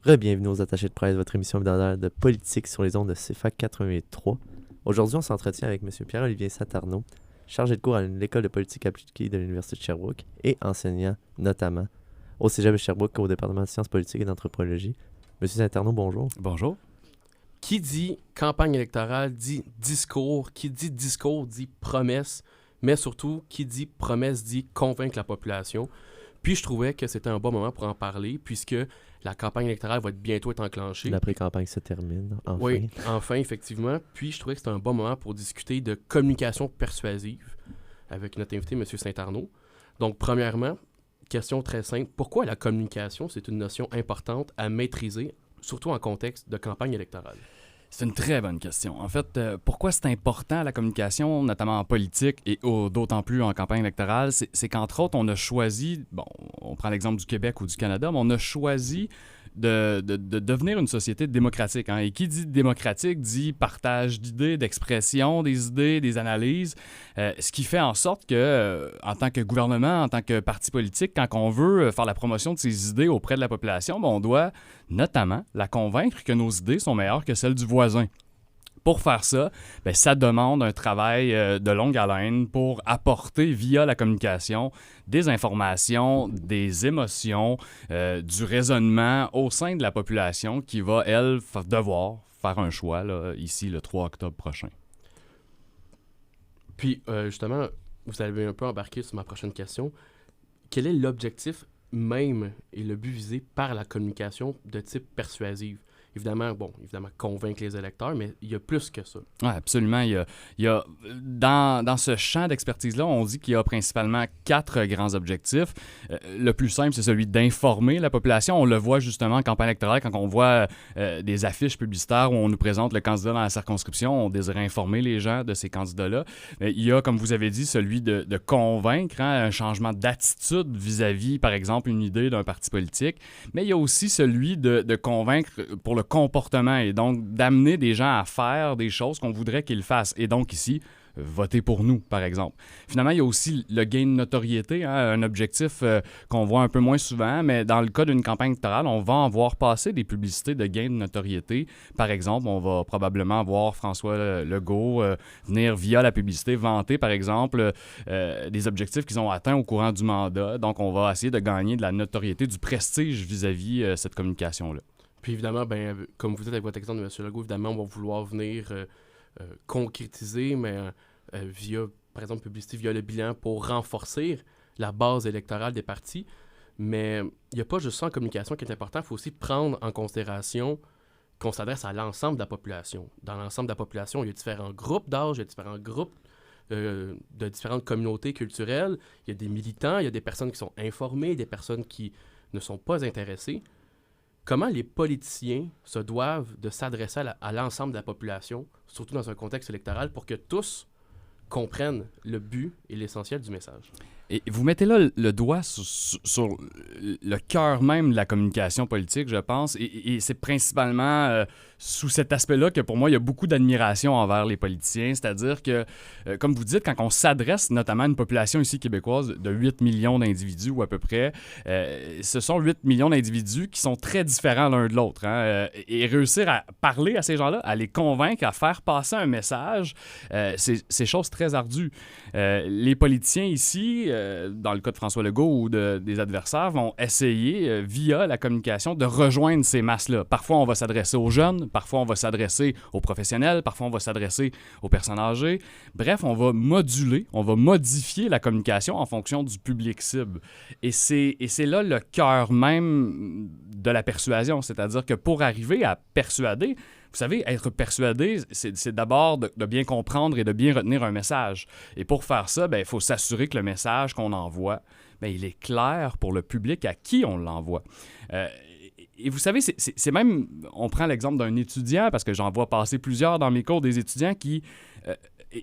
Re-bienvenue aux Attachés de presse, votre émission hebdomadaire de politique sur les ondes de CFAC 83. Aujourd'hui, on s'entretient avec M. Pierre-Olivier Satarno, chargé de cours à l'École de politique appliquée de l'Université de Sherbrooke et enseignant notamment au Cégep de Sherbrooke au département de sciences politiques et d'anthropologie. M. Satarno, bonjour. Bonjour. Qui dit campagne électorale dit discours. Qui dit discours dit promesse. Mais surtout, qui dit promesse dit convaincre la population. Puis je trouvais que c'était un bon moment pour en parler, puisque la campagne électorale va bientôt être enclenchée. La pré-campagne se termine, enfin. Oui, enfin, effectivement. Puis je trouvais que c'était un bon moment pour discuter de communication persuasive avec notre invité, M. Saint-Arnaud. Donc, premièrement, question très simple. Pourquoi la communication, c'est une notion importante à maîtriser, surtout en contexte de campagne électorale? C'est une très bonne question. En fait, pourquoi c'est important la communication, notamment en politique et d'autant plus en campagne électorale, c'est qu'entre autres, on a choisi, bon, on prend l'exemple du Québec ou du Canada, mais on a choisi de devenir une société démocratique. Hein. Et qui dit démocratique dit partage d'idées, d'expression des idées, des analyses, ce qui fait en sorte que, en tant que gouvernement, en tant que parti politique, quand on veut faire la promotion de ses idées auprès de la population, ben, on doit notamment la convaincre que nos idées sont meilleures que celles du voisin. Pour faire ça, bien, ça demande un travail de longue haleine pour apporter via la communication des informations, des émotions, du raisonnement au sein de la population qui va, elle, devoir faire un choix là, ici le 3 octobre prochain. Puis, justement, vous avez un peu embarqué sur ma prochaine question. Quel est l'objectif même et le but visé par la communication de type persuasive? Évidemment, convaincre les électeurs, mais il y a plus que ça. Oui, absolument. Il y a dans ce champ d'expertise-là, on dit qu'il y a principalement 4 grands objectifs. Le plus simple, c'est celui d'informer la population. On le voit justement en campagne électorale, quand on voit des affiches publicitaires où on nous présente le candidat dans la circonscription, on désire informer les gens de ces candidats-là. Il y a, comme vous avez dit, celui de convaincre, hein, un changement d'attitude vis-à-vis, par exemple, une idée d'un parti politique. Mais il y a aussi celui de convaincre pour le comportement et donc d'amener des gens à faire des choses qu'on voudrait qu'ils fassent. Et donc ici, voter pour nous, par exemple. Finalement, il y a aussi le gain de notoriété, hein, un objectif qu'on voit un peu moins souvent, mais dans le cas d'une campagne électorale, on va en voir passer des publicités de gain de notoriété. Par exemple, on va probablement voir François Legault venir via la publicité vanter, par exemple, des objectifs qu'ils ont atteints au courant du mandat. Donc, on va essayer de gagner de la notoriété, du prestige vis-à-vis cette communication-là. Puis évidemment, ben, comme vous dites avec votre exemple de M. Legault, évidemment, on va vouloir venir concrétiser, mais via, par exemple, publicité, via le bilan pour renforcer la base électorale des partis. Mais il n'y a pas juste ça en communication qui est important. Il faut aussi prendre en considération qu'on s'adresse à l'ensemble de la population. Dans l'ensemble de la population, il y a différents groupes d'âge, il y a différents groupes de différentes communautés culturelles. Il y a des militants, il y a des personnes qui sont informées, des personnes qui ne sont pas intéressées. Comment les politiciens se doivent de s'adresser à l'ensemble de la population, surtout dans un contexte électoral, pour que tous comprennent le but et l'essentiel du message? Et vous mettez là le doigt sur le cœur même de la communication politique, je pense, et c'est principalement sous cet aspect-là que pour moi, il y a beaucoup d'admiration envers les politiciens, c'est-à-dire que, comme vous dites, quand on s'adresse notamment à une population ici québécoise de 8 millions d'individus ou à peu près, ce sont 8 millions d'individus qui sont très différents l'un de l'autre, hein, et réussir à parler à ces gens-là, à les convaincre, à faire passer un message, c'est chose très ardue. Les politiciens ici, dans le cas de François Legault ou des adversaires, vont essayer, via la communication, de rejoindre ces masses-là. Parfois, on va s'adresser aux jeunes, parfois, on va s'adresser aux professionnels, parfois, on va s'adresser aux personnes âgées. Bref, on va moduler, on va modifier la communication en fonction du public cible. Et c'est là le cœur même de la persuasion, c'est-à-dire que pour arriver à persuader, vous savez, être persuadé, c'est d'abord de bien comprendre et de bien retenir un message. Et pour faire ça, il faut s'assurer que le message qu'on envoie, il est clair pour le public à qui on l'envoie. Et vous savez, c'est même, on prend l'exemple d'un étudiant, parce que j'en vois passer plusieurs dans mes cours, des étudiants qui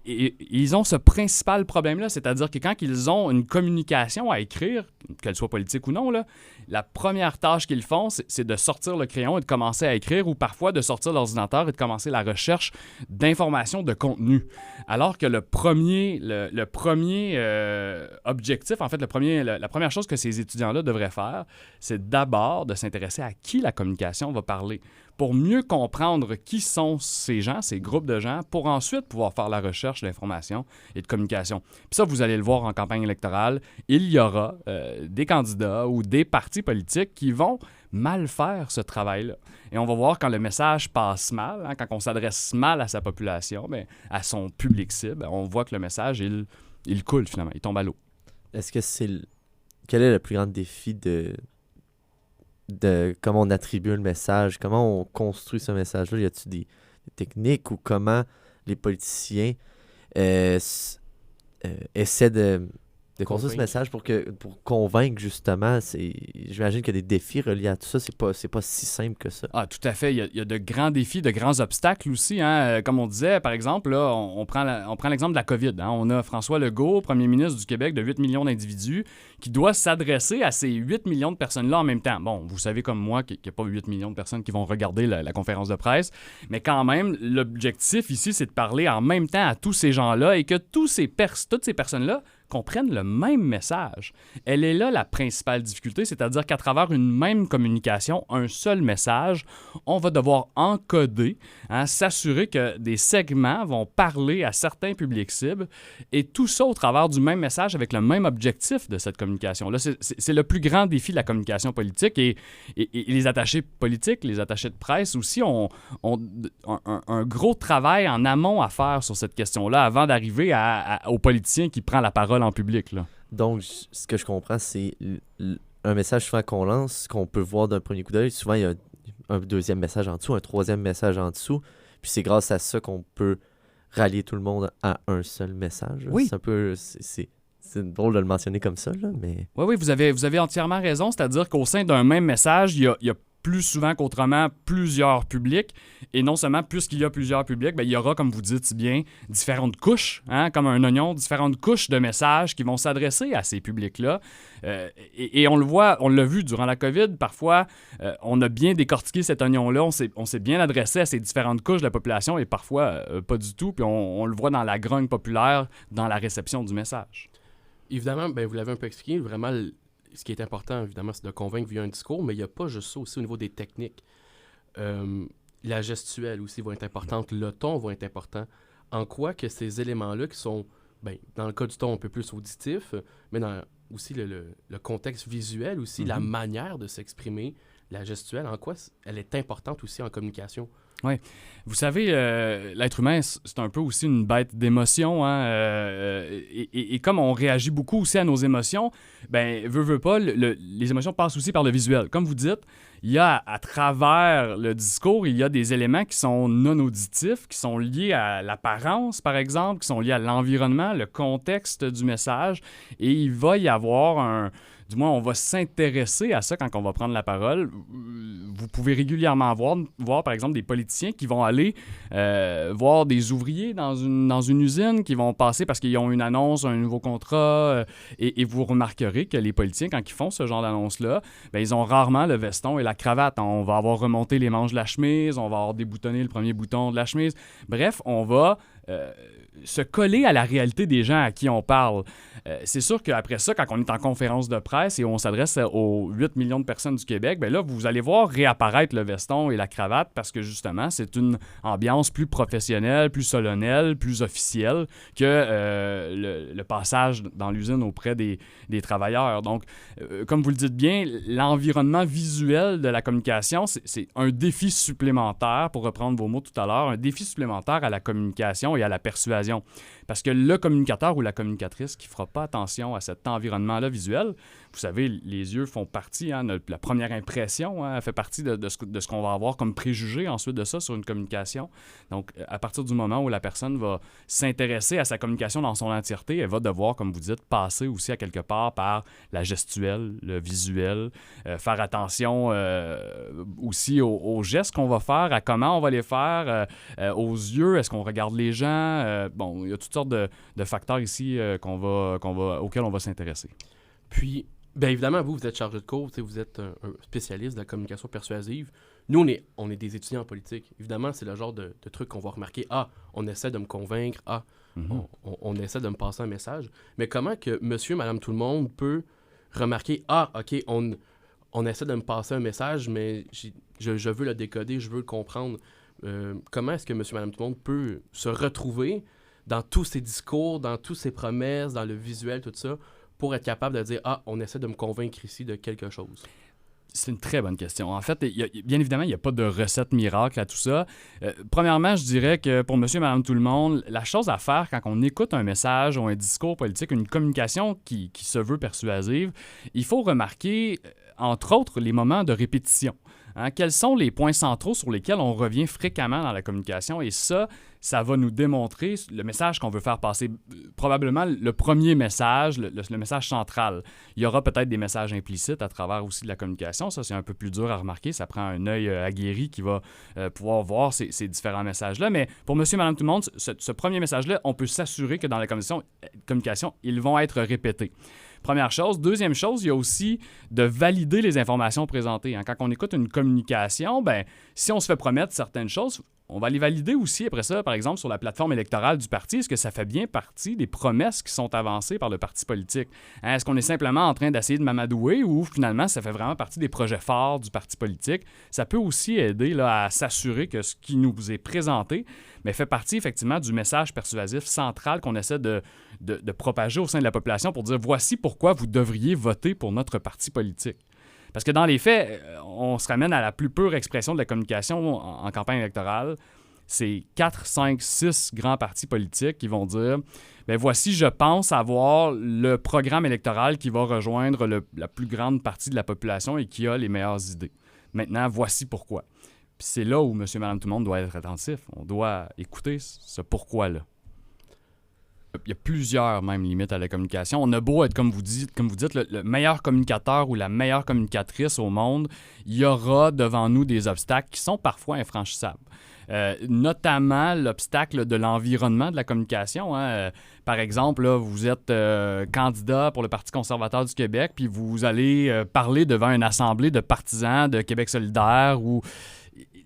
ils ont ce principal problème-là, c'est-à-dire que quand ils ont une communication à écrire, qu'elle soit politique ou non, là, la première tâche qu'ils font, c'est de sortir le crayon et de commencer à écrire, ou parfois de sortir l'ordinateur et de commencer la recherche d'informations, de contenu. Alors que le premier objectif, en fait, la première chose que ces étudiants-là devraient faire, c'est d'abord de s'intéresser à qui la communication va parler, pour mieux comprendre qui sont ces gens, ces groupes de gens, pour ensuite pouvoir faire la recherche d'informations et de communication. Puis ça, vous allez le voir en campagne électorale, il y aura des candidats ou des partis politiques qui vont mal faire ce travail-là. Et on va voir quand le message passe mal, quand on s'adresse mal à sa population, bien, à son public cible, on voit que le message, il coule finalement, il tombe à l'eau. Est-ce que quel est le plus grand défi de comment on attribue le message, comment on construit ce message-là? Y a-t-il des techniques ou comment les politiciens essaient de construire ce message pour convaincre justement? J'imagine qu'il y a des défis reliés à tout ça. C'est pas si simple que ça. Ah, tout à fait. Il y a de grands défis, de grands obstacles aussi. Comme on disait, par exemple, là, on prend l'exemple de la COVID. On a François Legault, premier ministre du Québec, de 8 millions d'individus, qui doit s'adresser à ces 8 millions de personnes-là en même temps. Bon, vous savez comme moi qu'il n'y a pas 8 millions de personnes qui vont regarder la conférence de presse, mais quand même, l'objectif ici, c'est de parler en même temps à tous ces gens-là et que toutes ces personnes-là comprennent le même message. Elle est là la principale difficulté, c'est-à-dire qu'à travers une même communication, un seul message, on va devoir encoder, s'assurer que des segments vont parler à certains publics cibles, et tout ça au travers du même message avec le même objectif de cette communication-là. C'est le plus grand défi de la communication politique, et les attachés politiques, les attachés de presse aussi ont un gros travail en amont à faire sur cette question-là avant d'arriver aux politiciens qui prennent la parole en public, là. Donc, ce que je comprends, c'est un message souvent qu'on lance, qu'on peut voir d'un premier coup d'œil. Souvent, il y a un deuxième message en dessous, un troisième message en dessous. Puis c'est grâce à ça qu'on peut rallier tout le monde à un seul message. Oui. C'est un peu... C'est drôle de le mentionner comme ça, là, mais... Oui, vous avez entièrement raison. C'est-à-dire qu'au sein d'un même message, il y a plus souvent qu'autrement plusieurs publics. Et non seulement, puisqu'il y a plusieurs publics, bien, il y aura, comme vous dites si bien, différentes couches, comme un oignon, différentes couches de messages qui vont s'adresser à ces publics-là. Et on le voit, on l'a vu durant la COVID, parfois, on a bien décortiqué cet oignon-là, on s'est bien adressé à ces différentes couches de la population et parfois pas du tout. Puis on le voit dans la grogne populaire, dans la réception du message. Évidemment, ben, vous l'avez un peu expliqué, vraiment... Ce qui est important, évidemment, c'est de convaincre via un discours, mais il n'y a pas juste ça aussi au niveau des techniques. La gestuelle aussi va être importante, le ton va être important. En quoi que ces éléments-là qui sont, ben, dans le cas du ton un peu plus auditif, mais dans aussi le contexte visuel aussi, la manière de s'exprimer, la gestuelle, en quoi elle est importante aussi en communication. Oui. Vous savez, l'être humain, c'est un peu aussi une bête d'émotions. Et comme on réagit beaucoup aussi à nos émotions, ben veut pas, les émotions passent aussi par le visuel. Comme vous dites, il y a à travers le discours, il y a des éléments qui sont non auditifs, qui sont liés à l'apparence, par exemple, qui sont liés à l'environnement, le contexte du message. Et il va y avoir du moins, on va s'intéresser à ça quand on va prendre la parole. Vous pouvez régulièrement voir par exemple, des politiciens qui vont aller voir des ouvriers dans une usine, qui vont passer parce qu'ils ont une annonce, un nouveau contrat, et vous remarquerez que les politiciens, quand ils font ce genre d'annonce-là, ben, ils ont rarement le veston et la cravate. On va avoir remonté les manches de la chemise, on va avoir déboutonné le premier bouton de la chemise. Bref, on va se coller à la réalité des gens à qui on parle. C'est sûr qu'après ça, quand on est en conférence de presse et on s'adresse aux 8 millions de personnes du Québec, bien là, vous allez voir réapparaître le veston et la cravate parce que justement, c'est une ambiance plus professionnelle, plus solennelle, plus officielle que le passage dans l'usine auprès des travailleurs. Donc, comme vous le dites bien, l'environnement visuel de la communication, c'est un défi supplémentaire, pour reprendre vos mots tout à l'heure, un défi supplémentaire à la communication et à la persuasion. Parce que le communicateur ou la communicatrice qui ne fera pas attention à cet environnement-là visuel, Vous savez, les yeux font partie, hein, la première impression, hein, fait partie de ce qu'on va avoir comme préjugé ensuite de ça sur une communication. Donc, à partir du moment où la personne va s'intéresser à sa communication dans son entièreté, elle va devoir, comme vous dites, passer aussi à quelque part par la gestuelle, le visuel, faire attention aussi aux gestes qu'on va faire, à comment on va les faire, aux yeux, est-ce qu'on regarde les gens. Bon, il y a toutes sortes de facteurs ici auxquels on va s'intéresser. Puis, bien évidemment, vous êtes chargé de cours, vous êtes un spécialiste de la communication persuasive. Nous, on est des étudiants en politique. Évidemment, c'est le genre de truc qu'on va remarquer. Ah, on essaie de me convaincre. Ah, on essaie de me passer un message. Mais comment que monsieur, madame, tout le monde peut remarquer, ah, OK, on essaie de me passer un message, mais je veux le décoder, je veux le comprendre. Comment est-ce que monsieur, madame, tout le monde peut se retrouver dans tous ces discours, dans toutes ces promesses, dans le visuel, tout ça, pour être capable de dire « Ah, on essaie de me convaincre ici de quelque chose ». C'est une très bonne question. En fait, bien évidemment, il n'y a pas de recette miracle à tout ça. Premièrement, je dirais que pour monsieur et madame tout le monde, la chose à faire quand on écoute un message ou un discours politique, une communication qui se veut persuasive, il faut remarquer, entre autres, les moments de répétition. Hein, quels sont les points centraux sur lesquels on revient fréquemment dans la communication? Et ça va nous démontrer le message qu'on veut faire passer. Probablement le premier message, le message central. Il y aura peut-être des messages implicites à travers aussi de la communication. Ça, c'est un peu plus dur à remarquer. Ça prend un œil aguerri qui va pouvoir voir ces différents messages-là. Mais pour monsieur et madame tout le monde, ce premier message-là, on peut s'assurer que dans la communication, ils vont être répétés. Première chose. Deuxième chose, il y a aussi de valider les informations présentées. Hein. Quand on écoute une communication, ben, si on se fait promettre certaines choses, on va les valider aussi après ça, par exemple, sur la plateforme électorale du parti. Est-ce que ça fait bien partie des promesses qui sont avancées par le parti politique? Hein, est-ce qu'on est simplement en train d'essayer de m'amadouer ou finalement ça fait vraiment partie des projets forts du parti politique? Ça peut aussi aider là, à s'assurer que ce qui nous est présenté fait partie effectivement du message persuasif central qu'on essaie de propager au sein de la population pour dire voici pourquoi vous devriez voter pour notre parti politique. Parce que dans les faits, on se ramène à la plus pure expression de la communication en campagne électorale. C'est 4, 5, 6 grands partis politiques qui vont dire bien, voici, je pense avoir le programme électoral qui va rejoindre la plus grande partie de la population et qui a les meilleures idées. Maintenant, voici pourquoi. Puis c'est là où monsieur et madame tout le monde doit être attentif. On doit écouter ce pourquoi-là. Il y a plusieurs même limites à la communication. On a beau être, comme vous dites, le meilleur communicateur ou la meilleure communicatrice au monde, il y aura devant nous des obstacles qui sont parfois infranchissables. Notamment l'obstacle de l'environnement de la communication. Hein. Par exemple, là, vous êtes candidat pour le Parti conservateur du Québec, puis vous allez parler devant une assemblée de partisans de Québec solidaire ou...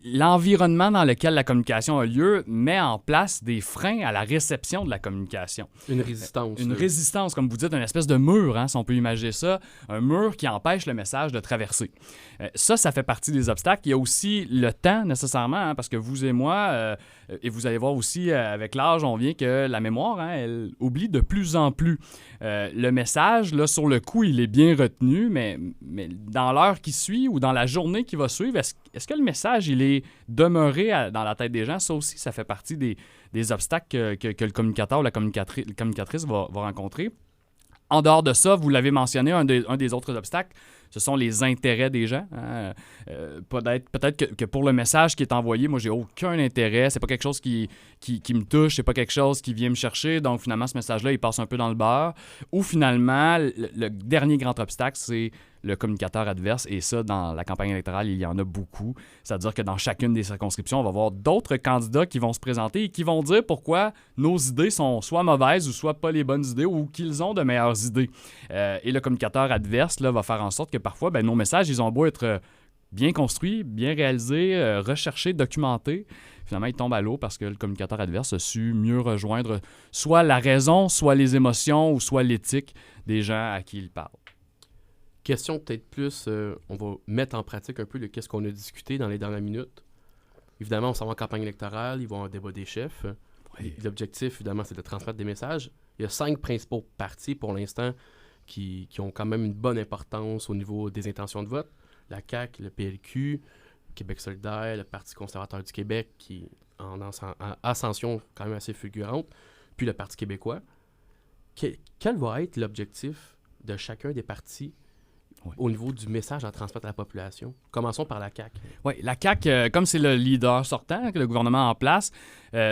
L'environnement dans lequel la communication a lieu met en place des freins à la réception de la communication. Une résistance. Une résistance, comme vous dites, une espèce de mur, hein, si on peut imaginer ça, un mur qui empêche le message de traverser. Ça fait partie des obstacles. Il y a aussi le temps, nécessairement, hein, parce que vous et moi, et vous allez voir aussi, avec l'âge, on vient que la mémoire, hein, elle oublie de plus en plus. Le message, là, sur le coup, il est bien retenu, mais dans l'heure qui suit ou dans la journée qui va suivre, est-ce que le message, il est demeuré dans la tête des gens? Ça aussi, ça fait partie des obstacles que le communicateur ou la communicatrice va rencontrer. En dehors de ça, vous l'avez mentionné, un des autres obstacles, ce sont les intérêts des gens. Hein. Peut-être que pour le message qui est envoyé, moi, j'ai aucun intérêt. C'est pas quelque chose qui me touche, c'est pas quelque chose qui vient me chercher. Donc, finalement, ce message-là, il passe un peu dans le beurre. Ou finalement, le dernier grand obstacle, c'est le communicateur adverse. Et ça, dans la campagne électorale, il y en a beaucoup. C'est-à-dire que dans chacune des circonscriptions, on va avoir d'autres candidats qui vont se présenter et qui vont dire pourquoi nos idées sont soit mauvaises ou soit pas les bonnes idées ou qu'ils ont de meilleures idées. Et le communicateur adverse là, va faire en sorte que parfois, nos messages, ils ont beau être bien construits, bien réalisés, recherchés, documentés. Finalement, ils tombent à l'eau parce que le communicateur adverse a su mieux rejoindre soit la raison, soit les émotions ou soit l'éthique des gens à qui il parle. Question peut-être plus, on va mettre en pratique un peu de qu'est-ce qu'on a discuté dans les dernières minutes. Évidemment, on s'en va en campagne électorale, ils vont avoir un débat des chefs. Oui. L'objectif, évidemment, c'est de transmettre des messages. Il y a 5 principaux partis pour l'instant qui ont quand même une bonne importance au niveau des intentions de vote. La CAQ, le PLQ, Québec solidaire, le Parti conservateur du Québec qui est en ascension quand même assez fulgurante, puis le Parti québécois. Quel va être l'objectif de chacun des partis au niveau du message à transmettre à la population? Commençons par la CAQ. Oui, la CAQ, comme c'est le leader sortant, le gouvernement en place,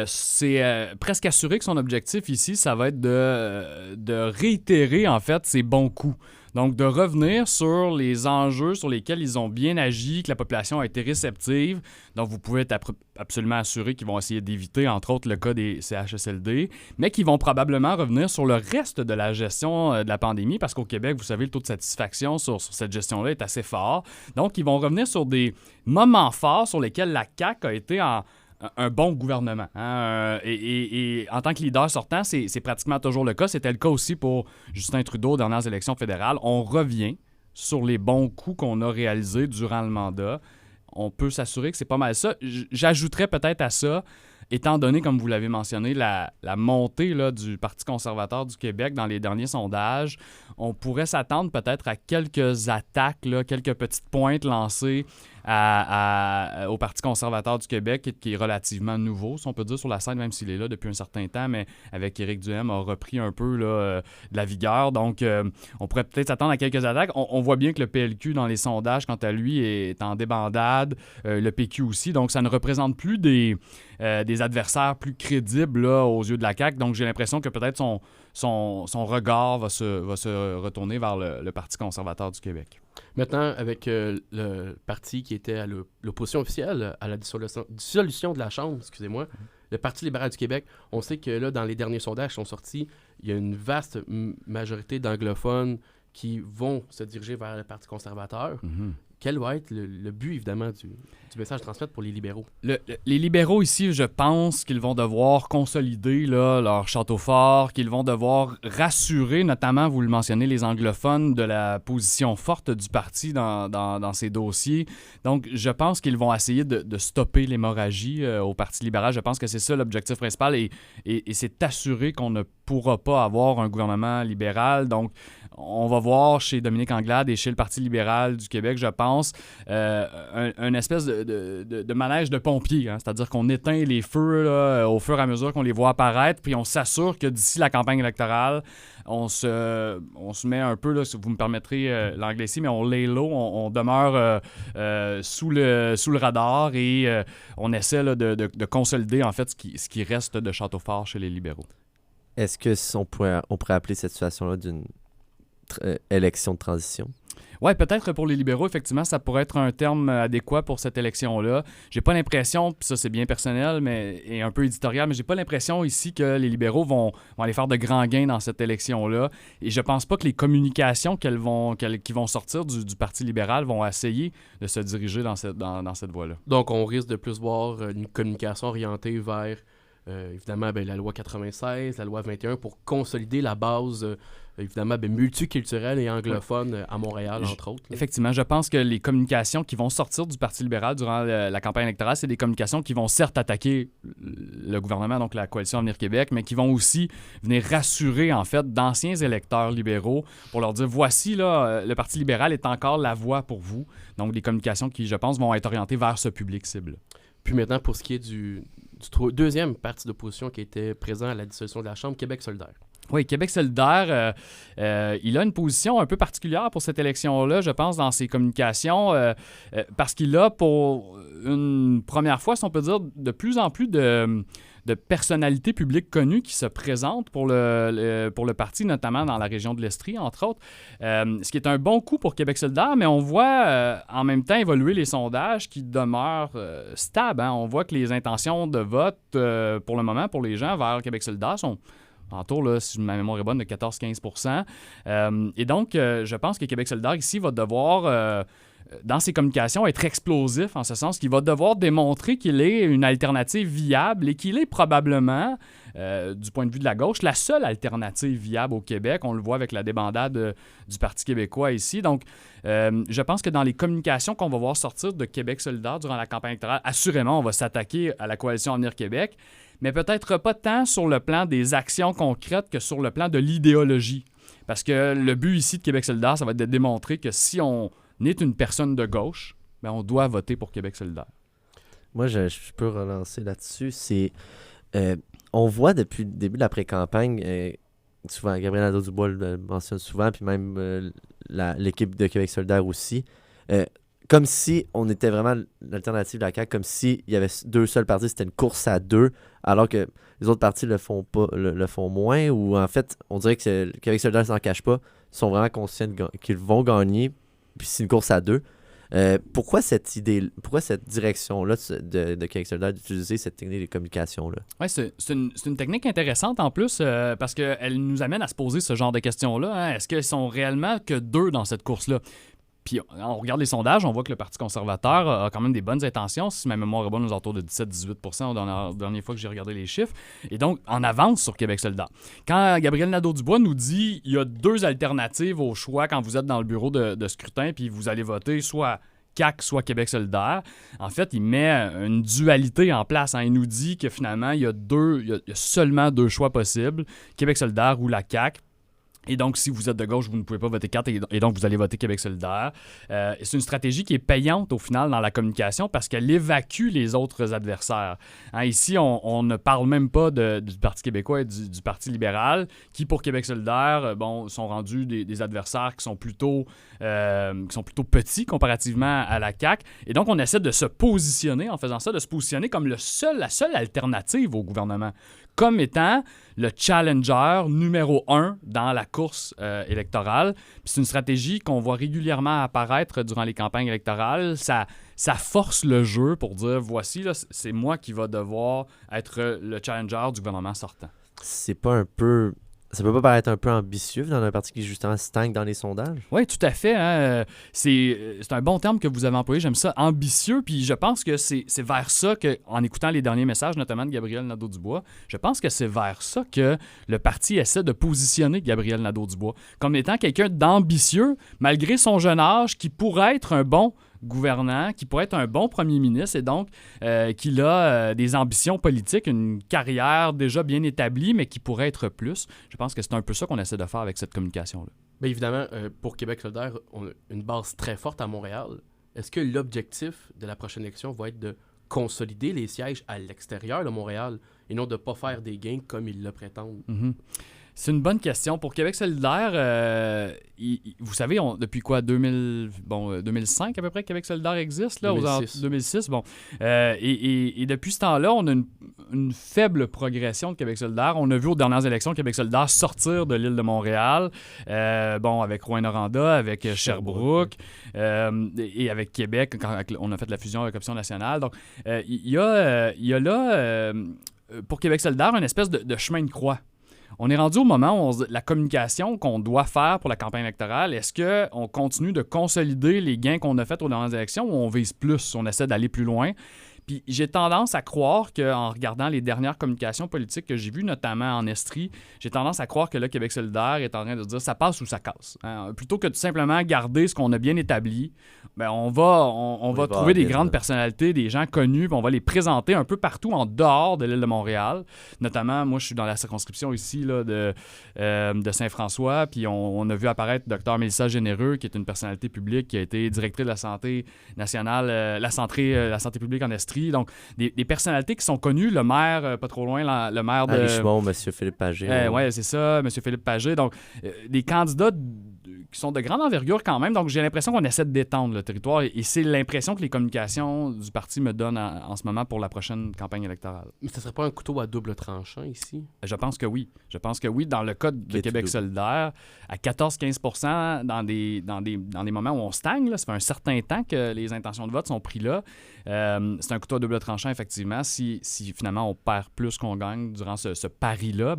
c'est presque assuré que son objectif ici, ça va être de réitérer, en fait, ses bons coups. Donc, de revenir sur les enjeux sur lesquels ils ont bien agi, que la population a été réceptive. Donc, vous pouvez être absolument assuré qu'ils vont essayer d'éviter, entre autres, le cas des CHSLD, mais qu'ils vont probablement revenir sur le reste de la gestion de la pandémie, parce qu'au Québec, vous savez, le taux de satisfaction sur cette gestion-là est assez fort. Donc, ils vont revenir sur des moments forts sur lesquels la CAQ a été un bon gouvernement. Hein? Et en tant que leader sortant, c'est pratiquement toujours le cas. C'était le cas aussi pour Justin Trudeau aux dernières élections fédérales. On revient sur les bons coups qu'on a réalisés durant le mandat. On peut s'assurer que c'est pas mal ça. J'ajouterais peut-être à ça, étant donné, comme vous l'avez mentionné, la montée là, du Parti conservateur du Québec dans les derniers sondages, on pourrait s'attendre peut-être à quelques attaques, là, quelques petites pointes lancées au Parti conservateur du Québec, qui est relativement nouveau, si on peut dire, sur la scène, même s'il est là depuis un certain temps, mais avec Éric Duhaime, a repris un peu là, de la vigueur. Donc, on pourrait peut-être s'attendre à quelques attaques. On voit bien que le PLQ, dans les sondages, quant à lui, est en débandade. Le PQ aussi. Donc, ça ne représente plus des adversaires plus crédibles là, aux yeux de la CAQ. Donc, j'ai l'impression que peut-être son regard va se retourner vers le Parti conservateur du Québec. Maintenant, avec le parti qui était à l'opposition officielle à la dissolution de la Chambre, excusez-moi, le Parti libéral du Québec, on sait que là, dans les derniers sondages qui sont sortis, il y a une vaste majorité d'anglophones qui vont se diriger vers le Parti conservateur. Mm-hmm. Quel va être le but, évidemment, du message transmettre pour les libéraux? Les libéraux ici, je pense qu'ils vont devoir consolider là, leur château fort, qu'ils vont devoir rassurer, notamment, vous le mentionnez, les anglophones, de la position forte du parti dans ces dossiers. Donc, je pense qu'ils vont essayer de stopper l'hémorragie au Parti libéral. Je pense que c'est ça l'objectif principal et c'est assuré qu'on ne pourra pas avoir un gouvernement libéral. Donc, on va voir chez Dominique Anglade et chez le Parti libéral du Québec, je pense, un espèce de manège de pompiers. Hein? C'est-à-dire qu'on éteint les feux là, au fur et à mesure qu'on les voit apparaître, puis on s'assure que d'ici la campagne électorale, on se met un peu, là, si vous me permettrez l'anglais ici, mais on lay low, on demeure sous le radar et on essaie là, de consolider en fait ce qui reste de château fort chez les libéraux. Est-ce qu'on pourrait appeler cette situation-là d'une élection de transition? Oui, peut-être pour les libéraux, effectivement, ça pourrait être un terme adéquat pour cette élection-là. J'ai pas l'impression, puis ça c'est bien personnel et un peu éditorial, mais j'ai pas l'impression ici que les libéraux vont aller faire de grands gains dans cette élection-là. Et je pense pas que les communications qui vont sortir du Parti libéral vont essayer de se diriger dans cette voie-là. Donc, on risque de plus voir une communication orientée vers, évidemment, la loi 96, la loi 21, pour consolider la base évidemment multiculturelle et anglophone à Montréal, entre autres. Là. Effectivement, je pense que les communications qui vont sortir du Parti libéral durant la campagne électorale, c'est des communications qui vont certes attaquer le gouvernement, donc la Coalition Avenir Québec, mais qui vont aussi venir rassurer, en fait, d'anciens électeurs libéraux pour leur dire, voici, là, le Parti libéral est encore la voie pour vous. Donc, des communications qui, je pense, vont être orientées vers ce public cible. Puis maintenant, pour ce qui est du deuxième parti d'opposition qui était présent à la dissolution de la Chambre, Québec solidaire. Oui, Québec solidaire, il a une position un peu particulière pour cette élection-là, je pense, dans ses communications, parce qu'il a, pour une première fois, si on peut dire, de plus en plus de personnalités publiques connues qui se présentent pour le parti, notamment dans la région de l'Estrie, entre autres. Ce qui est un bon coup pour Québec solidaire, mais on voit en même temps évoluer les sondages qui demeurent stables. Hein? On voit que les intentions de vote, pour le moment, pour les gens vers Québec solidaire sont autour, là, si ma mémoire est bonne, de 14-15 %. Et donc, je pense que Québec solidaire, ici, va devoir, dans ses communications, être explosif, en ce sens qu'il va devoir démontrer qu'il est une alternative viable et qu'il est probablement, du point de vue de la gauche, la seule alternative viable au Québec. On le voit avec la débandade du Parti québécois ici. Donc, je pense que dans les communications qu'on va voir sortir de Québec solidaire durant la campagne électorale, assurément, on va s'attaquer à la Coalition Avenir Québec, mais peut-être pas tant sur le plan des actions concrètes que sur le plan de l'idéologie. Parce que le but ici de Québec solidaire, ça va être de démontrer que si on est une personne de gauche, bien, on doit voter pour Québec solidaire. Moi, je peux relancer là-dessus. On voit depuis le début de la pré-campagne souvent, Gabriel Nadeau-Dubois le mentionne souvent, puis même l'équipe de Québec solidaire aussi. Comme si on était vraiment l'alternative de la CAQ, comme s'il y avait deux seuls partis, c'était une course à deux, alors que les autres partis le font pas, le font moins, ou en fait, on dirait que Québec solidaire s'en cache pas, ils sont vraiment conscients qu'ils vont gagner, puis c'est une course à deux. Pourquoi cette direction-là de Québec solidaire d'utiliser cette technique de communication-là? Oui, c'est une technique intéressante en plus parce qu'elle nous amène à se poser ce genre de questions-là. Hein. Est-ce qu'ils sont réellement que deux dans cette course-là? Puis on regarde les sondages, on voit que le Parti conservateur a quand même des bonnes intentions. Si ma mémoire est bonne, aux alentours de 17-18% la dernière fois que j'ai regardé les chiffres. Et donc, en avance sur Québec solidaire. Quand Gabriel Nadeau-Dubois nous dit il y a deux alternatives au choix quand vous êtes dans le bureau de scrutin puis vous allez voter soit CAQ, soit Québec solidaire, en fait, il met une dualité en place. Hein. Il nous dit que finalement, il y a seulement deux choix possibles, Québec solidaire ou la CAQ. Et donc, si vous êtes de gauche, vous ne pouvez pas voter 4 et donc vous allez voter Québec solidaire. C'est une stratégie qui est payante au final dans la communication parce qu'elle évacue les autres adversaires. Hein, ici, on ne parle même pas du Parti québécois et du Parti libéral qui, pour Québec solidaire, sont rendus des adversaires qui sont plutôt petits comparativement à la CAQ. Et donc, on essaie de se positionner, en faisant ça, de se positionner comme la seule alternative au gouvernement, comme étant le challenger numéro 1 dans la course électorale. Puis c'est une stratégie qu'on voit régulièrement apparaître durant les campagnes électorales. Ça force le jeu pour dire, voici, là, c'est moi qui va devoir être le challenger du gouvernement sortant. C'est pas un peu... Ça peut pas paraître un peu ambitieux dans un parti qui justement stagne dans les sondages? Oui, tout à fait. Hein. C'est un bon terme que vous avez employé. J'aime ça, ambitieux. Puis je pense que c'est vers ça que, en écoutant les derniers messages, notamment de Gabriel Nadeau-Dubois, je pense que c'est vers ça que le parti essaie de positionner Gabriel Nadeau-Dubois comme étant quelqu'un d'ambitieux, malgré son jeune âge, qui pourrait être un bon gouvernant, qui pourrait être un bon premier ministre et donc qu'il a des ambitions politiques, une carrière déjà bien établie, mais qui pourrait être plus. Je pense que c'est un peu ça qu'on essaie de faire avec cette communication-là. Bien évidemment, pour Québec solidaire, on a une base très forte à Montréal. Est-ce que l'objectif de la prochaine élection va être de consolider les sièges à l'extérieur de Montréal et non de ne pas faire des gains comme ils le prétendent? Mm-hmm. C'est une bonne question. Pour Québec solidaire, vous savez, depuis quoi, 2005 à peu près, Québec solidaire existe, là, 2006. Bon. Et depuis ce temps-là, on a une faible progression de Québec solidaire. On a vu aux dernières élections Québec solidaire sortir de l'île de Montréal, avec Rouyn-Noranda, avec Sherbrooke et avec Québec, quand on a fait la fusion avec Option nationale. Donc, il y a là, pour Québec solidaire, une espèce de chemin de croix. On est rendu au moment où la communication qu'on doit faire pour la campagne électorale, est-ce qu'on continue de consolider les gains qu'on a faits aux dernières élections ou on vise plus, on essaie d'aller plus loin? Puis j'ai tendance à croire qu'en regardant les dernières communications politiques que j'ai vues, notamment en Estrie, j'ai tendance à croire que le Québec solidaire est en train de dire ça passe ou ça casse. Hein? Plutôt que de simplement garder ce qu'on a bien établi, on va trouver des grandes personnalités, des gens connus, puis on va les présenter un peu partout en dehors de l'île de Montréal. Notamment, moi, je suis dans la circonscription ici là, de Saint-François, puis on a vu apparaître Dr Mélissa Généreux, qui est une personnalité publique, qui a été directrice de la santé nationale, la santé publique en Estrie. Donc, des personnalités qui sont connues. Le maire, pas trop loin, le maire de... Richemont, M. Philippe Pagé. Oui, c'est ça, M. Philippe Pagé. Donc, des candidats qui sont de grande envergure quand même. Donc, j'ai l'impression qu'on essaie de détendre le territoire et c'est l'impression que les communications du parti me donnent en ce moment pour la prochaine campagne électorale. Mais ce ne serait pas un couteau à double tranchant ici? Je pense que oui. Je pense que oui. Dans le cas de Québec solidaire, à 14-15% dans des moments où on stagne, là, ça fait un certain temps que les intentions de vote sont prises là. C'est un couteau à double tranchant, effectivement. Si finalement on perd plus qu'on gagne durant ce pari-là,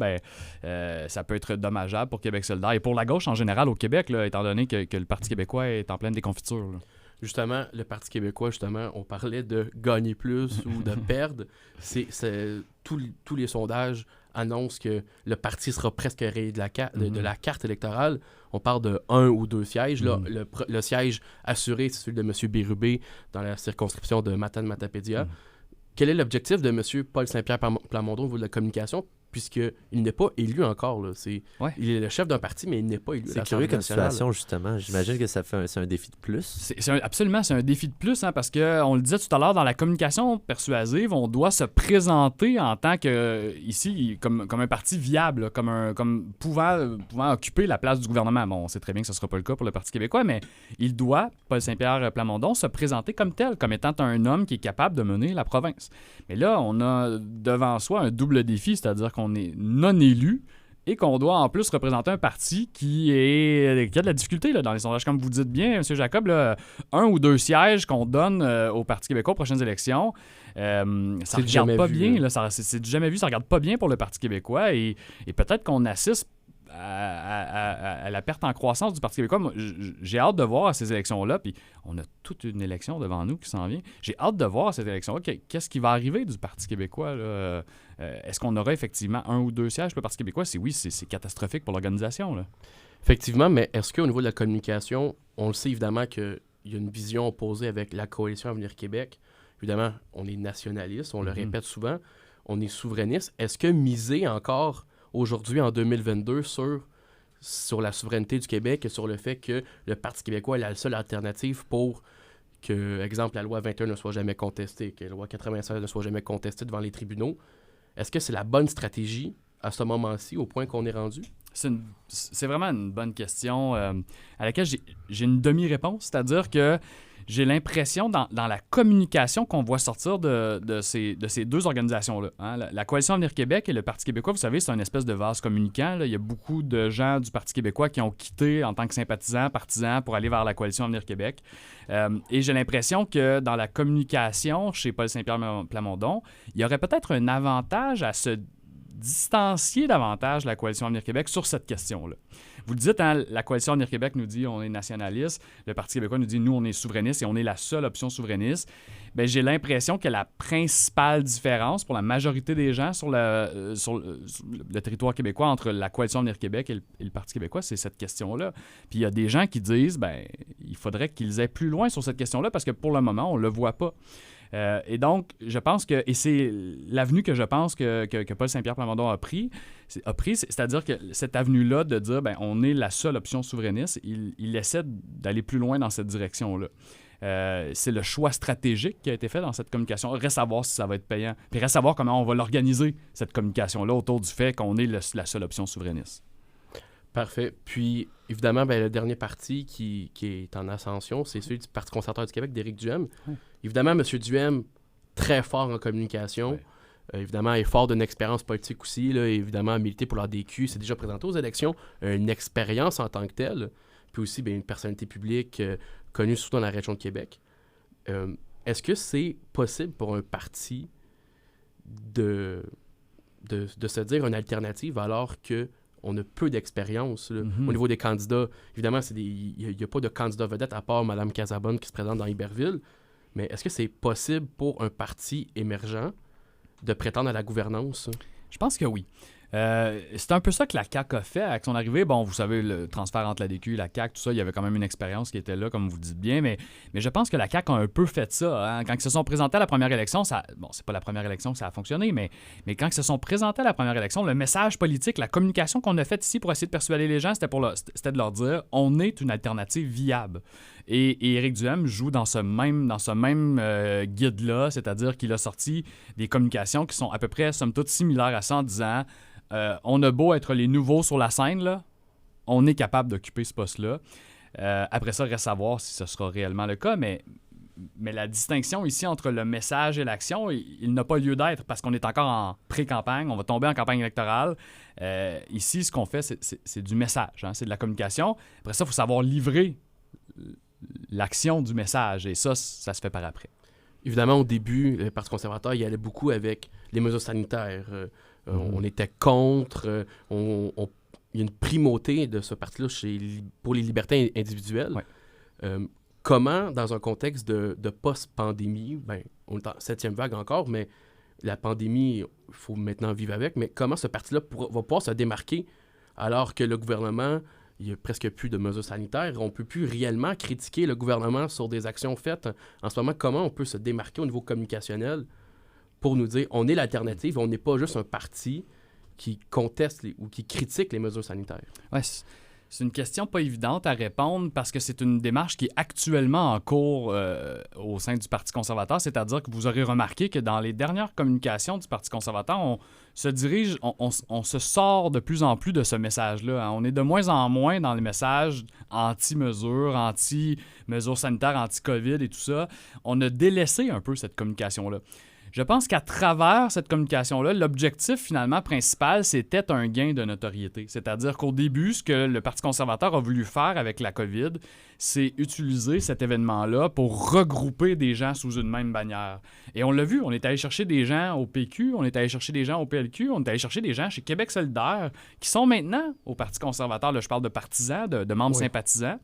ça peut être dommageable pour Québec solidaire et pour la gauche en général au Québec, là, étant donné que le Parti québécois est en pleine déconfiture. Là. Justement, le Parti québécois, on parlait de gagner plus ou de perdre. Tous les sondages annoncent que le parti sera presque rayé de la carte électorale. On parle de 1 ou 2 sièges. Là, le siège assuré, c'est celui de M. Bérubé dans la circonscription de Matane-Matapédia. Quel est l'objectif de M. Paul Saint-Pierre Plamondon au niveau de la communication? puisqu'il n'est pas élu encore. Là. Ouais. Il est le chef d'un parti, mais il n'est pas élu. à C'est l'Assemblée curieux comme nationale. situation, justement. J'imagine que c'est un défi de plus. Absolument, c'est un défi de plus, hein, parce qu'on le disait tout à l'heure, dans la communication persuasive, on doit se présenter en tant que, ici, comme un parti viable, là, comme pouvant occuper la place du gouvernement. Bon, on sait très bien que ce ne sera pas le cas pour le Parti québécois, mais il doit, Paul Saint-Pierre Plamondon, se présenter comme tel, comme étant un homme qui est capable de mener la province. Mais là, on a devant soi un double défi, c'est-à-dire qu'on est non élu et qu'on doit en plus représenter un parti qui a de la difficulté là, dans les sondages. Comme vous dites bien, M. Jacob, là, 1 ou 2 sièges qu'on donne au Parti québécois aux prochaines élections, ça regarde pas bien. Là, c'est du jamais vu, ça regarde pas bien pour le Parti québécois et peut-être qu'on assiste à la perte en croissance du Parti québécois. Moi, j'ai hâte de voir à ces élections-là, puis on a toute une élection devant nous qui s'en vient. J'ai hâte de voir à cette élection-là qu'est-ce qui va arriver du Parti québécois. Là. Est-ce qu'on aura effectivement 1 ou 2 sièges pour le Parti québécois? Si oui, c'est catastrophique pour l'organisation. Là. Effectivement, mais est-ce qu'au niveau de la communication, on le sait évidemment qu'il y a une vision opposée avec la coalition Avenir Québec. Évidemment, on est nationaliste, on le répète souvent, on est souverainiste. Est-ce que miser encore aujourd'hui, en 2022, sur la souveraineté du Québec et sur le fait que le Parti québécois est la seule alternative pour que, exemple, la loi 21 ne soit jamais contestée, que la loi 96 ne soit jamais contestée devant les tribunaux, est-ce que c'est la bonne stratégie à ce moment-ci, au point qu'on est rendu? C'est vraiment une bonne question à laquelle j'ai une demi-réponse, c'est-à-dire que j'ai l'impression, dans la communication qu'on voit sortir de ces deux organisations-là, hein, la Coalition Avenir Québec et le Parti québécois, vous savez, c'est une espèce de vase communicant. Là. Il y a beaucoup de gens du Parti québécois qui ont quitté en tant que sympathisants, partisans, pour aller vers la Coalition Avenir Québec. Et j'ai l'impression que dans la communication chez Paul Saint-Pierre Plamondon, il y aurait peut-être un avantage à se distancier davantage de la Coalition Avenir Québec sur cette question-là. Vous le dites, hein, la Coalition Avenir Québec nous dit on est nationaliste, le Parti québécois nous dit nous on est souverainiste et on est la seule option souverainiste. Bien, j'ai l'impression que la principale différence pour la majorité des gens sur le territoire québécois entre la Coalition Avenir Québec et le Parti québécois, c'est cette question-là. Puis il y a des gens qui disent ben il faudrait qu'ils aient plus loin sur cette question-là parce que pour le moment, on ne le voit pas. Et donc, je pense que, et c'est l'avenue que je pense que Paul Saint-Pierre Plamondon a pris, c'est-à-dire que cette avenue-là de dire, ben, on est la seule option souverainiste, il essaie d'aller plus loin dans cette direction-là. C'est le choix stratégique qui a été fait dans cette communication. Reste à voir si ça va être payant. Puis reste à voir comment on va l'organiser, cette communication-là, autour du fait qu'on est la seule option souverainiste. Parfait. Puis, évidemment, ben, le dernier parti qui est en ascension, c'est celui du Parti conservateur du Québec, d'Éric Duhem. Oui. Évidemment, M. Duhem, très fort en communication. Oui. Évidemment, est fort d'une expérience politique aussi. Là, évidemment, milité pour l'ADQ, s'est déjà présenté aux élections. Une expérience en tant que telle. Puis aussi, bien, une personnalité publique connue surtout dans la région de Québec. Est-ce que c'est possible pour un parti de se dire une alternative alors que on a peu d'expérience au niveau des candidats. Évidemment, il n'y a pas de candidat vedette à part Mme Casabonne qui se présente dans Iberville. Mais est-ce que c'est possible pour un parti émergent de prétendre à la gouvernance? Je pense que oui. C'est un peu ça que la CAQ a fait avec son arrivée. Bon, vous savez, le transfert entre l'ADQ et la CAQ, tout ça, il y avait quand même une expérience qui était là, comme vous dites bien, mais je pense que la CAQ a un peu fait ça. Hein. Quand ils se sont présentés à la première élection, c'est pas la première élection que ça a fonctionné, mais quand ils se sont présentés à la première élection, le message politique, la communication qu'on a faite ici pour essayer de persuader les gens, c'était de leur dire « on est une alternative viable ». Et Éric Duhem joue dans ce même guide-là, c'est-à-dire qu'il a sorti des communications qui sont à peu près, somme toute, similaires à ça en disant on a beau être les nouveaux sur la scène, là, on est capable d'occuper ce poste-là. Après ça, reste à voir si ce sera réellement le cas, mais la distinction ici entre le message et l'action, il n'a pas lieu d'être parce qu'on est encore en pré-campagne, on va tomber en campagne électorale. Ici, ce qu'on fait, c'est du message, hein, c'est de la communication. Après ça, il faut savoir livrer l'action du message, et ça se fait par après. Évidemment, au début, le Parti conservateur, il allait beaucoup avec les mesures sanitaires. On était contre. Il y a une primauté de ce parti-là pour les libertés individuelles. Ouais. Comment, dans un contexte de post-pandémie, ben, on est en 7e vague encore, mais la pandémie, il faut maintenant vivre avec, mais comment ce parti-là va pouvoir se démarquer alors que le gouvernement, il n'y a presque plus de mesures sanitaires, on ne peut plus réellement critiquer le gouvernement sur des actions faites. En ce moment, comment on peut se démarquer au niveau communicationnel pour nous dire on est l'alternative, on n'est pas juste un parti qui contestent ou qui critiquent les mesures sanitaires? Ouais, c'est une question pas évidente à répondre parce que c'est une démarche qui est actuellement en cours au sein du Parti conservateur. C'est-à-dire que vous aurez remarqué que dans les dernières communications du Parti conservateur, on se sort de plus en plus de ce message-là. Hein. On est de moins en moins dans les messages anti-mesures, anti-mesures sanitaires, anti-COVID et tout ça. On a délaissé un peu cette communication-là. Je pense qu'à travers cette communication-là, l'objectif finalement principal, c'était un gain de notoriété. C'est-à-dire qu'au début, ce que le Parti conservateur a voulu faire avec la COVID, c'est utiliser cet événement-là pour regrouper des gens sous une même bannière. Et on l'a vu, on est allé chercher des gens au PQ, on est allé chercher des gens au PLQ, on est allé chercher des gens chez Québec solidaire qui sont maintenant au Parti conservateur. Là, je parle de partisans, de membres sympathisants.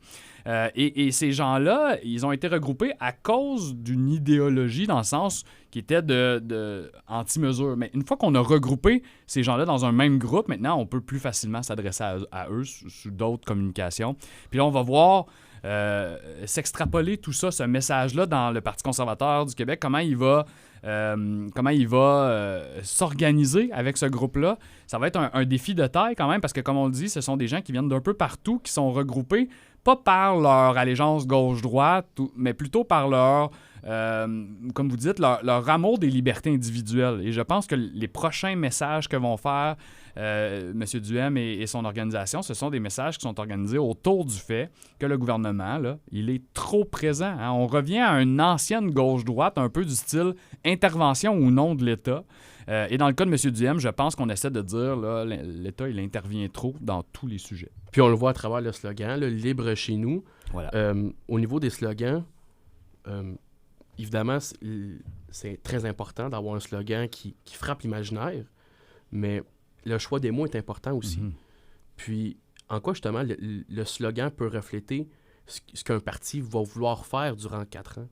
Et ces gens-là, ils ont été regroupés à cause d'une idéologie dans le sens qui était de anti-mesures. Mais une fois qu'on a regroupé ces gens-là dans un même groupe, maintenant, on peut plus facilement s'adresser à eux sous d'autres communications. Puis là, on va voir s'extrapoler tout ça, ce message-là dans le Parti conservateur du Québec, comment il va s'organiser avec ce groupe-là. Ça va être un défi de taille quand même, parce que comme on le dit, ce sont des gens qui viennent d'un peu partout, qui sont regroupés, pas par leur allégeance gauche-droite, mais plutôt par leur, comme vous dites, leur amour des libertés individuelles. Et je pense que les prochains messages que vont faire M. Duhem et son organisation, ce sont des messages qui sont organisés autour du fait que le gouvernement, là, il est trop présent. Hein. On revient à une ancienne gauche-droite, un peu du style intervention ou non de l'État. Et dans le cas de M. Duhem, je pense qu'on essaie de dire là, l'État, il intervient trop dans tous les sujets. Puis on le voit à travers le slogan, le « Libre chez nous ». Voilà. Au niveau des slogans, évidemment, c'est très important d'avoir un slogan qui frappe l'imaginaire, mais le choix des mots est important aussi. Mm-hmm. Puis, en quoi, justement, le slogan peut refléter ce qu'un parti va vouloir faire durant 4 ans?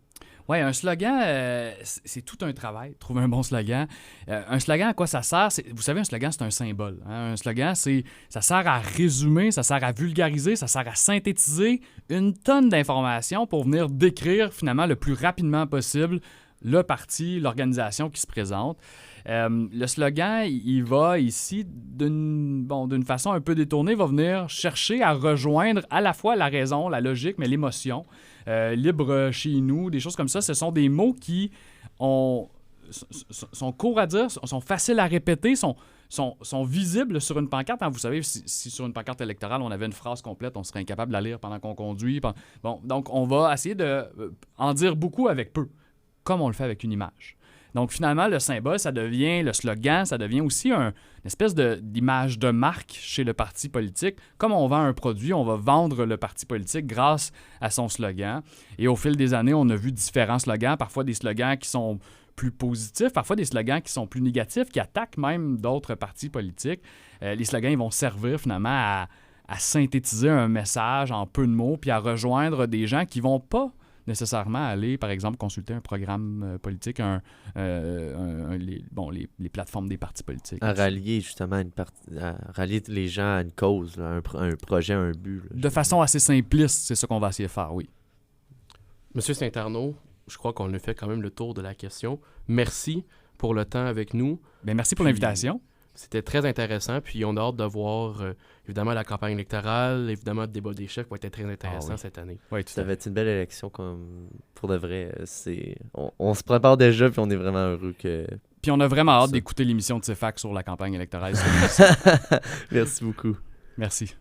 Oui, un slogan, c'est tout un travail, trouver un bon slogan. Un slogan, à quoi ça sert? Vous savez, un slogan, c'est un symbole. Hein? Un slogan, ça sert à résumer, ça sert à vulgariser, ça sert à synthétiser une tonne d'informations pour venir décrire, finalement, le plus rapidement possible le parti, l'organisation qui se présente. Le slogan, il va ici, d'une façon un peu détournée, va venir chercher à rejoindre à la fois la raison, la logique, mais l'émotion. Libre chez nous, des choses comme ça, ce sont des mots qui sont courts à dire, sont faciles à répéter, sont visibles sur une pancarte. Hein, vous savez, si sur une pancarte électorale, on avait une phrase complète, on serait incapable de la lire pendant qu'on conduit. Bon, donc, on va essayer d'en dire beaucoup avec peu, comme on le fait avec une image. Donc, finalement, le symbole, le slogan, ça devient aussi une espèce d'image de marque chez le parti politique. Comme on vend un produit, on va vendre le parti politique grâce à son slogan. Et au fil des années, on a vu différents slogans, parfois des slogans qui sont plus positifs, parfois des slogans qui sont plus négatifs, qui attaquent même d'autres partis politiques. Les slogans, ils vont servir finalement à synthétiser un message en peu de mots, puis à rejoindre des gens qui vont pas nécessairement aller, par exemple, consulter un programme politique, les plateformes des partis politiques. À rallier justement à rallier les gens à une cause, là, un projet, un but. Là, de façon assez simpliste, c'est ça qu'on va essayer de faire, oui. Monsieur Saint-Arnaud, je crois qu'on a fait quand même le tour de la question. Merci pour le temps avec nous. Bien, merci pour l'invitation. C'était très intéressant, puis on a hâte de voir, évidemment, la campagne électorale, évidemment, le débat des chefs va être très intéressant cette année. Oui, tout ça va être une belle élection, pour de vrai. On se prépare déjà, puis on est vraiment heureux que... Puis on a vraiment hâte d'écouter l'émission de CFAC sur la campagne électorale. Merci beaucoup. Merci.